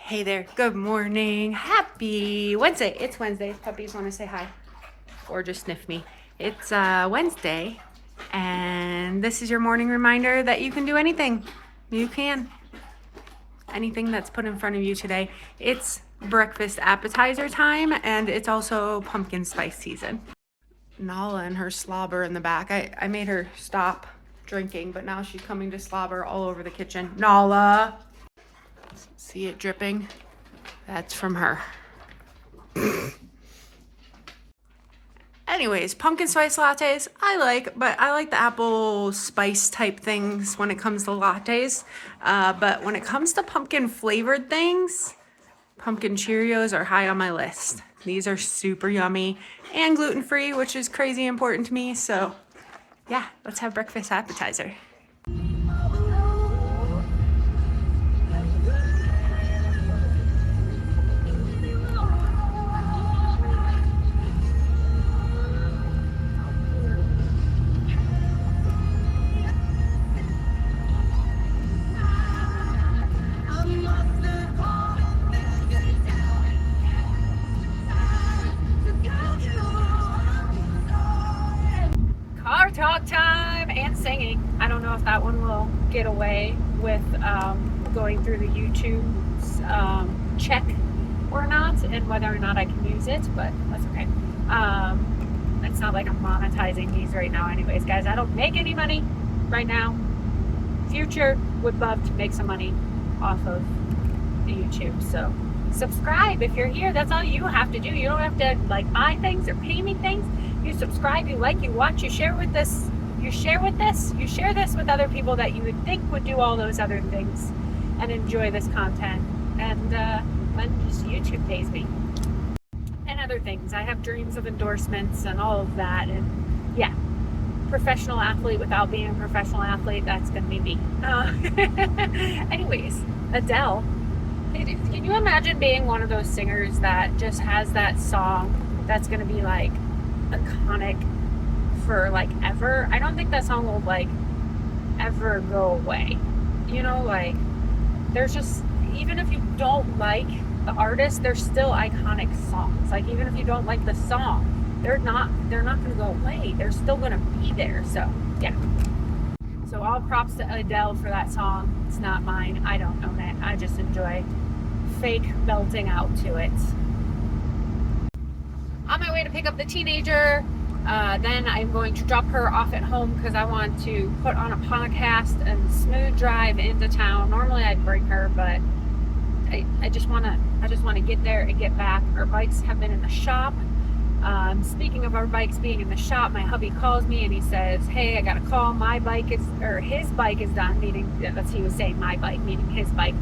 Hey there, good morning. Happy Wednesday. It's Wednesday. Puppies want to say hi or just sniff me. It's Wednesday, and this is your morning reminder that you can do anything. You can. Anything that's put in front of you today. It's breakfast appetizer time, and it's also pumpkin spice season. Nala and her slobber in the back. I made her stop drinking, but now she's coming to slobber all over the kitchen. Nala! See it dripping? That's from her. Anyways, pumpkin spice lattes I like, but I like the apple spice type things when it comes to lattes. But when it comes to pumpkin flavored things, pumpkin Cheerios are high on my list. These are super yummy and gluten-free, which is crazy important to me. So yeah, let's have breakfast appetizer. Car talk time and singing. I don't know if that one will get away with going through the YouTube's check or not, and whether or not I can use it, but that's okay. It's not like I'm monetizing these right now anyways, guys. I don't make any money right now. Future would love to make some money off of the YouTube, so subscribe if you're here. That's all you have to do. You don't have to like buy things or pay me things. You subscribe, you like, you watch, you share with this, you share this with other people that you would think would do all those other things and enjoy this content. And when just YouTube pays me. And other things. I have dreams of endorsements and all of that. And yeah, professional athlete without being a professional athlete, that's going to be me. Anyways, Adele. Can you imagine being one of those singers that just has that song that's going to be like iconic for like ever? I don't think that song will like ever go away. You know, like there's just, even if you don't like the artist, there's still iconic songs. Like even if you don't like the song, they're not going to go away. They're still going to be there. So yeah. So all props to Adele for that song. It's not mine. I don't own it. I just enjoy fake belting out to it. On my way to pick up the teenager, then I'm going to drop her off at home because I want to put on a podcast and smooth drive into town. Normally I'd bring her, but I just want to get there and get back. Our bikes have been in the shop. Speaking of our bikes being in the shop, my hubby calls me and he says, "Hey, I got a call. My bike is, or his bike is done." Meaning, that's he was saying my bike, meaning his bike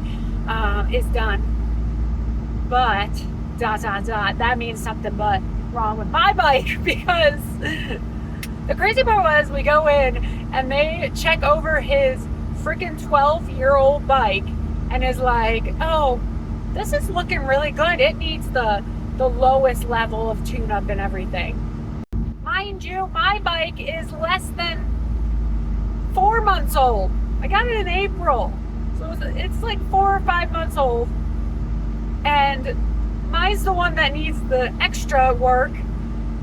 is done. But that means something but wrong with my bike, because the crazy part was we go in and they check over his freaking 12-year-old bike and is like, "Oh, this is looking really good. It needs the lowest level of tune-up and everything." Mind you, my bike is less than 4 months old. I got it in April, so it's like 4 or 5 months old, and mine's the one that needs the extra work.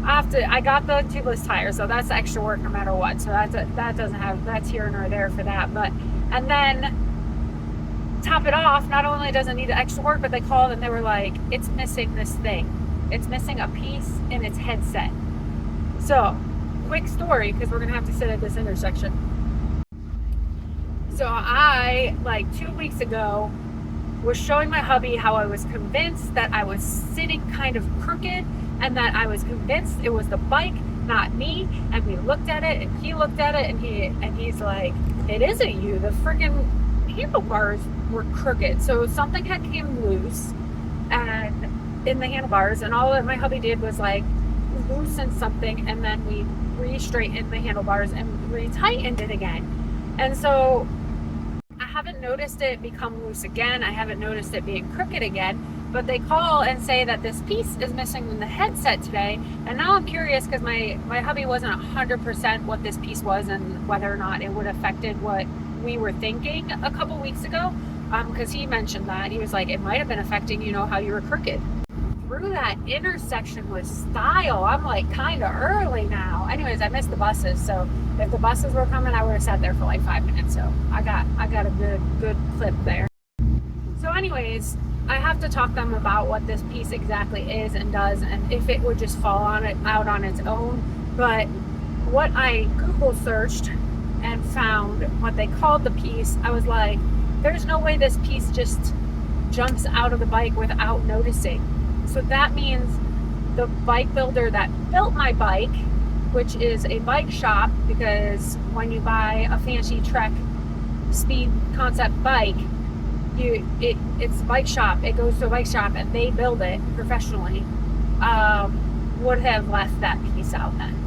I got the tubeless tires, so that's extra work no matter what. So that's here nor there for that. But and then top it off, not only does it need the extra work, but they called and they were like, "It's missing this thing. It's missing a piece in its headset." So quick story, because we're gonna have to sit at this intersection. So I, like 2 weeks ago, was showing my hubby how I was convinced that I was sitting kind of crooked and that I was convinced it was the bike, not me. And we looked at it and he looked at it and he's like, "It isn't you. The freaking handlebars were crooked." So something had came loose and in the handlebars, and all that my hubby did was like loosen something, and then we re-straightened the handlebars and retightened it again. And so I haven't noticed it become loose again. I haven't noticed it being crooked again, but they call and say that this piece is missing in the headset today. And now I'm curious, because my hubby wasn't 100% what this piece was and whether or not it would have affected what we were thinking a couple weeks ago. because he mentioned that. He was like, it might have been affecting, how you were crooked. Through that intersection with style. I'm like kind of early now. Anyways, I missed the buses, so if the buses were coming, I would have sat there for like 5 minutes. So I got a good clip there. So anyways, I have to talk to them about what this piece exactly is and does, and if it would just fall out on its own. But what I Google searched and found what they called the piece, I was like, there's no way this piece just jumps out of the bike without noticing. So that means the bike builder that built my bike, which is a bike shop, because when you buy a fancy Trek speed concept bike, it's a bike shop. It goes to a bike shop and they build it professionally. Would have left that piece out then.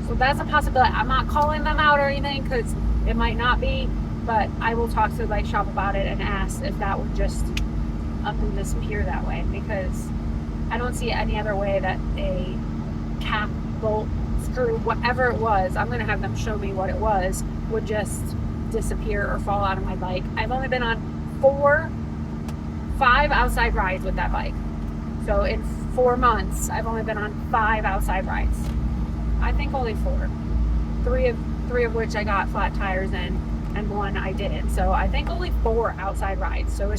So that's a possibility. I'm not calling them out or anything because it might not be, but I will talk to the bike shop about it and ask if that would just up and disappear that way, because I don't see any other way that a cap, bolt, screw, whatever it was, I'm going to have them show me what it was, would just disappear or fall out of my bike. I've only been on 5 outside rides with that bike. So in 4 months, I've only been on 5 outside rides. I think only 4. Three of which I got flat tires in, and 1 I didn't. So I think only 4 outside rides. So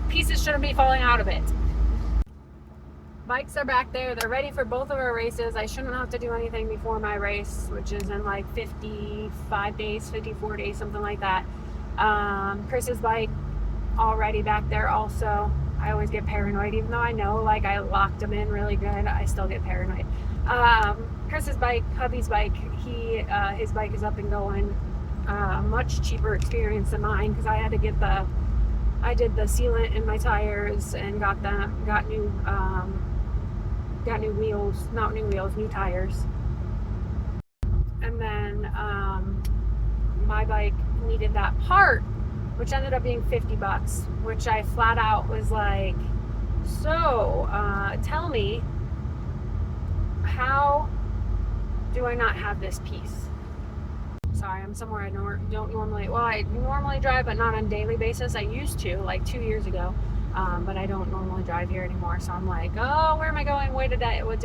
pieces shouldn't be falling out of it. Bikes are back there. They're ready for both of our races. I shouldn't have to do anything before my race, which is in like 55 days, 54 days, something like that. Chris's bike already back there also. I always get paranoid, even though I know like I locked them in really good, I still get paranoid. Chris's bike, hubby's bike, his bike is up and going. Much cheaper experience than mine, because I had to get I did the sealant in my tires and got new wheels, not new wheels, new tires. And then my bike needed that part, which ended up being $50, which I flat out was like, so tell me, how do I not have this piece? Sorry, I'm somewhere I don't normally, I normally drive, but not on a daily basis. I used to, like 2 years ago, but I don't normally drive here anymore. So I'm like, oh, where am I going? Did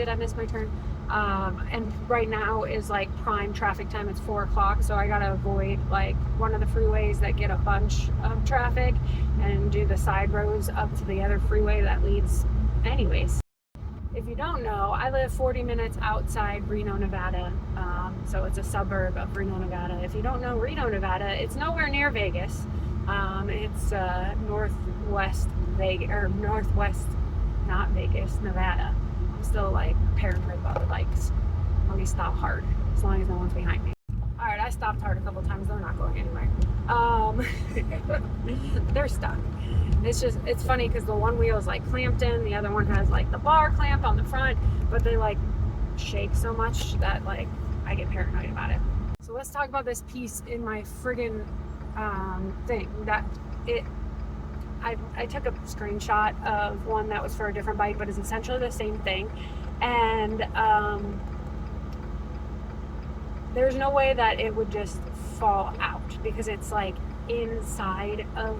I miss my turn? And right now is like prime traffic time. It's 4 o'clock, so I gotta avoid like one of the freeways that get a bunch of traffic and do the side roads up to the other freeway that leads anyways. If you don't know, I live 40 minutes outside Reno, Nevada. So it's a suburb of Reno, Nevada. If you don't know Reno, Nevada, it's nowhere near Vegas. It's northwest Vegas, or northwest, not Vegas, Nevada. I'm still like paranoid about the bikes. Let me stop hard, as long as no one's behind me. All right, I stopped hard a couple times. They're not going anywhere. They're stuck. It's funny because the one wheel is like clamped in, the other one has like the bar clamp on the front, but they like shake so much that like I get paranoid about it. So let's talk about this piece in my friggin' thing. I took a screenshot of one that was for a different bike, but it's essentially the same thing. And there's no way that it would just fall out because it's like inside of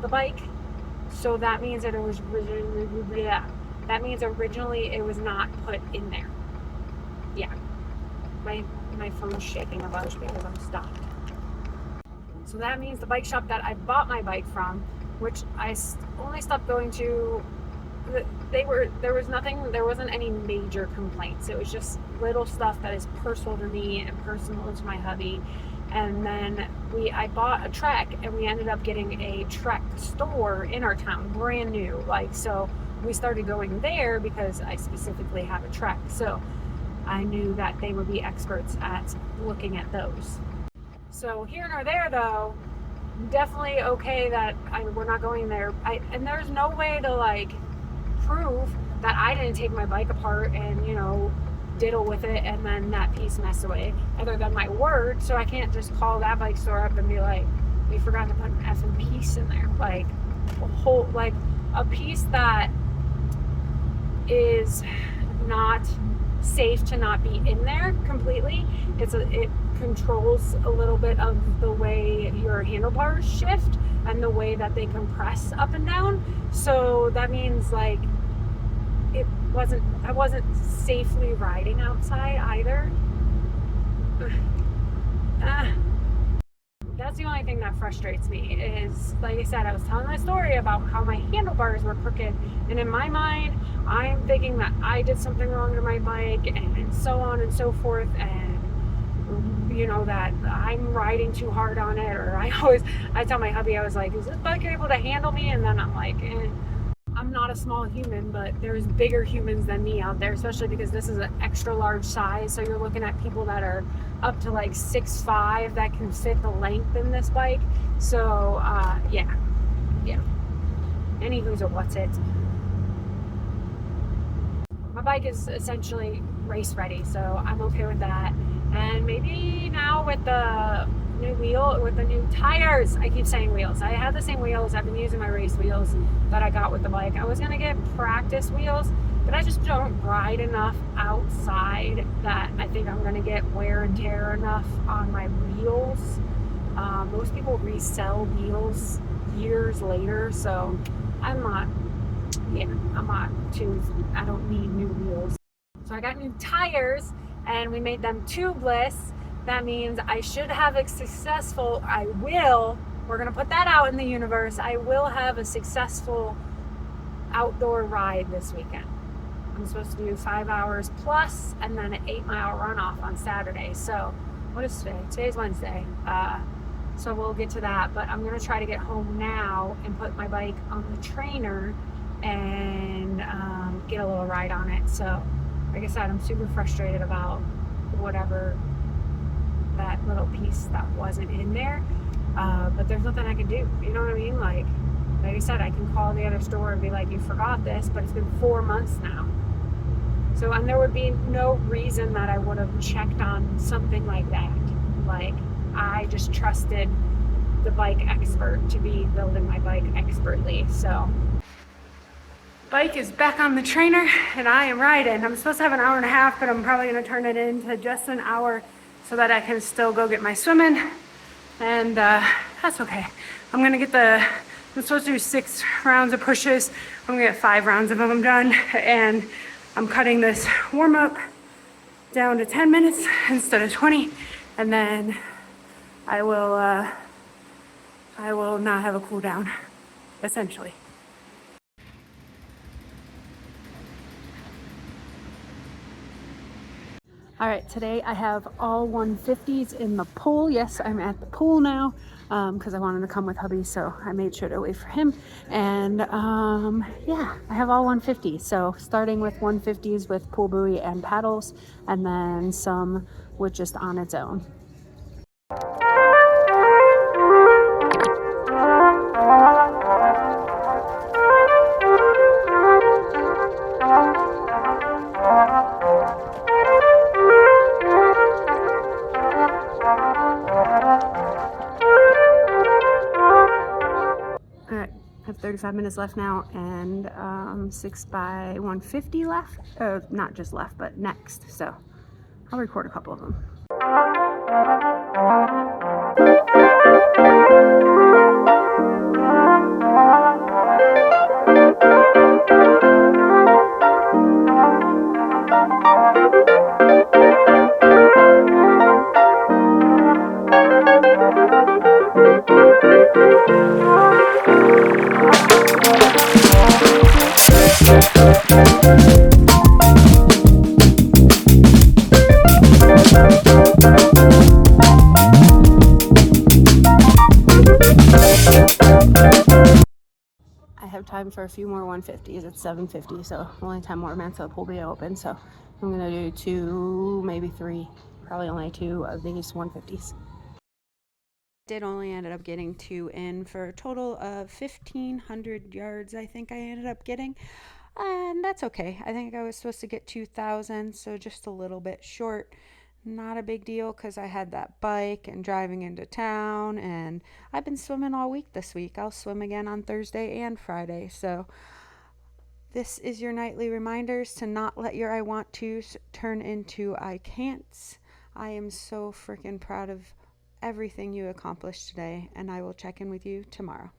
the bike. So that means that originally it was not put in there. Yeah. My phone's shaking a bunch because I'm stopped. So that means the bike shop that I bought my bike from, which I only stopped going to, there wasn't any major complaints. It was just little stuff that is personal to me and personal to my hubby. And then I bought a Trek, and we ended up getting a Trek store in our town, brand new. So we started going there because I specifically have a Trek. So I knew that they would be experts at looking at those. So here nor there, though, definitely okay that we're not going there. And there's no way to prove that I didn't take my bike apart and diddle with it and then that piece mess away, other than my word. So I can't just call that bike store up and be like, we forgot to put an effing piece in there. A piece that is not safe to not be in there completely. It controls a little bit of the way your handlebars shift, and the way that they compress up and down. So that means like I wasn't safely riding outside either. That's the only thing that frustrates me is, like I said, I was telling my story about how my handlebars were crooked, and in my mind I'm thinking that I did something wrong to my bike and so on and so forth, and you know, that I'm riding too hard on it, or I tell my hubby, I was like, is this bike able to handle me? And then I'm like, I'm not a small human, but there's bigger humans than me out there, especially because this is an extra large size. So you're looking at people that are up to like 6'5" that can fit the length in this bike. So yeah. Anywho's or what's it. My bike is essentially race ready, so I'm okay with that. And maybe now with the new tires, I keep saying wheels. I have the same wheels. I've been using my race wheels that I got with the bike. I was gonna get practice wheels, but I just don't ride enough outside that I think I'm gonna get wear and tear enough on my wheels. Most people resell wheels years later, so I don't need new wheels. So I got new tires, and we made them tubeless. That means I should have we're gonna put that out in the universe. I will have a successful outdoor ride this weekend. I'm supposed to do 5 hours plus and then an 8-mile runoff on Saturday. So what is today? Today's Wednesday. So we'll get to that, but I'm gonna try to get home now and put my bike on the trainer and get a little ride on it. So like I said, I'm super frustrated about whatever that little piece that wasn't in there, but there's nothing I can do. You know what I mean? Like I said, I can call the other store and be like, you forgot this, but it's been 4 months now. So, and there would be no reason that I would have checked on something like that. Like, I just trusted the bike expert to be building my bike expertly. So bike is back on the trainer and I am riding. I'm supposed to have an hour and a half, but I'm probably going to turn it into just an hour so that I can still go get my swimming. And that's okay. I'm supposed to do 6 rounds of pushes. I'm gonna get 5 rounds of them done. And I'm cutting this warm up down to 10 minutes instead of 20. And then I will not have a cool down, essentially. All right, today I have all 150s in the pool. Yes, I'm at the pool now because I wanted to come with hubby, so I made sure to wait for him. And yeah, I have all 150s. So starting with 150s with pool buoy and paddles, and then some with just on its own. All right, I have 35 minutes left now, and 6x150 left. Not just left, but next. So I'll record a couple of them. I have time for a few more 150s. It's 7:50, so only 10 more minutes of the pool be open. So I'm gonna do 2, maybe 3, probably only 2 of these 150s. Did only ended up getting 2 in for a total of 1,500 yards. I think I ended up getting, and that's okay. I think I was supposed to get 2,000, so just a little bit short. Not a big deal because I had that bike and driving into town, and I've been swimming all week this week. I'll swim again on Thursday and Friday. So this is your nightly reminders to not let your I want to turn into I can'ts. I am so freaking proud of everything you accomplished today, and I will check in with you tomorrow.